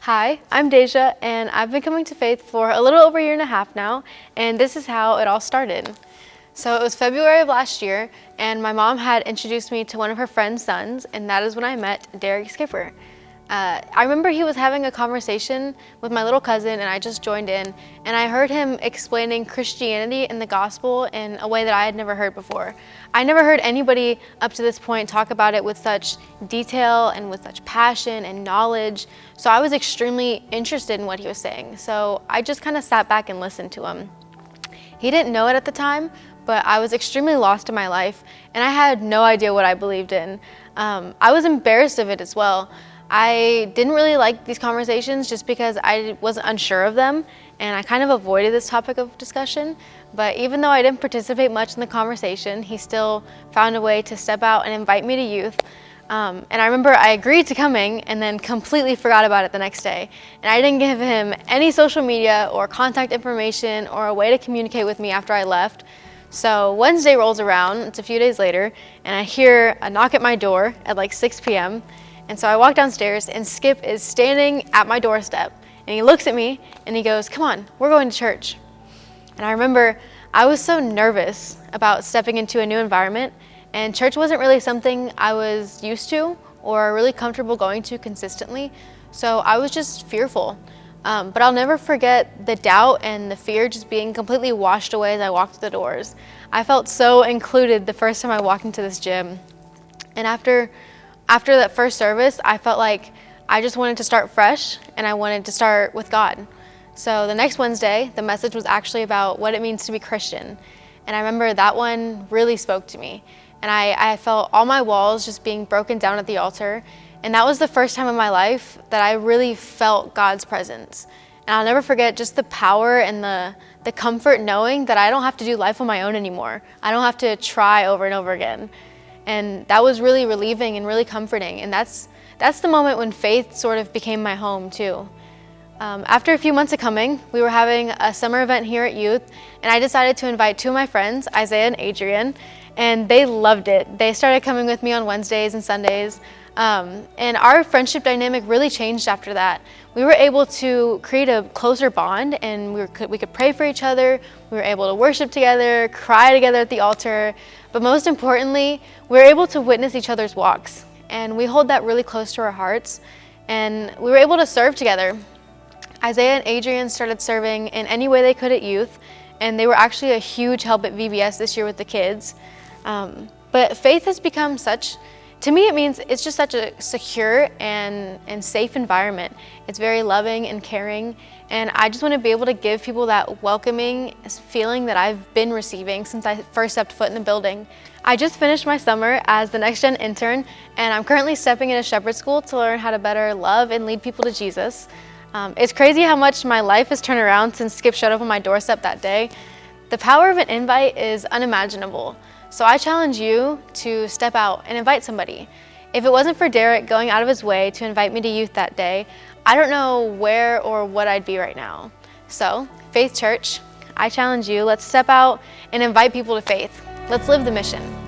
Hi, I'm Deja, and I've been coming to Faith for a little over a year and a half now, and this is how it all started. So it was February of last year, and my mom had introduced me to one of her friend's sons, and that is when I met Derek Skipper. I remember he was having a conversation with my little cousin, and I just joined in, and I heard him explaining Christianity and the gospel in a way that I had never heard before. I never heard anybody up to this point talk about it with such detail and with such passion and knowledge, so I was extremely interested in what he was saying. So I just kind of sat back and listened to him. He didn't know it at the time, but I was extremely lost in my life, and I had no idea what I believed in. I was embarrassed of it as well. I didn't really like these conversations just because I was unsure of them, and I kind of avoided this topic of discussion. But even though I didn't participate much in the conversation, he still found a way to step out and invite me to youth. And I remember I agreed to coming and then completely forgot about it the next day. And I didn't give him any social media or contact information or a way to communicate with me after I left. So Wednesday rolls around, it's a few days later, and I hear a knock at my door at like 6 p.m. And so I walk downstairs, and Skip is standing at my doorstep, and he looks at me and he goes, "Come on, we're going to church." And I remember I was so nervous about stepping into a new environment, and church wasn't really something I was used to or really comfortable going to consistently, so I was just fearful. But I'll never forget the doubt and the fear just being completely washed away as I walked through the doors. I felt so included the first time I walked into this gym. And after that first service, I felt like I just wanted to start fresh, and I wanted to start with God. So the next Wednesday, the message was actually about what it means to be Christian. And I remember that one really spoke to me. And I felt all my walls just being broken down at the altar. And that was the first time in my life that I really felt God's presence. And I'll never forget just the power and the comfort knowing that I don't have to do life on my own anymore. I don't have to try over and over again. And that was really relieving and really comforting. And that's the moment when faith sort of became my home too. After a few months of coming, we were having a summer event here at Youth, and I decided to invite two of my friends, Isaiah and Adrian, and they loved it. They started coming with me on Wednesdays and Sundays, and our friendship dynamic really changed after that. We were able to create a closer bond, and we could pray for each other. We were able to worship together, cry together at the altar, but most importantly, we were able to witness each other's walks, and we hold that really close to our hearts, and we were able to serve together. Isaiah and Adrian started serving in any way they could at Youth, and they were actually a huge help at VBS this year with the kids. But faith has become to me it means it's just such a secure and safe environment. It's very loving and caring, and I just want to be able to give people that welcoming feeling that I've been receiving since I first stepped foot in the building. I just finished my summer as the Next Gen intern, and I'm currently stepping into Shepherd School to learn how to better love and lead people to Jesus. It's crazy how much my life has turned around since Skip showed up on my doorstep that day. The power of an invite is unimaginable. So I challenge you to step out and invite somebody. If it wasn't for Derek going out of his way to invite me to Youth that day, I don't know where or what I'd be right now. So, Faith Church, I challenge you, let's step out and invite people to faith. Let's live the mission.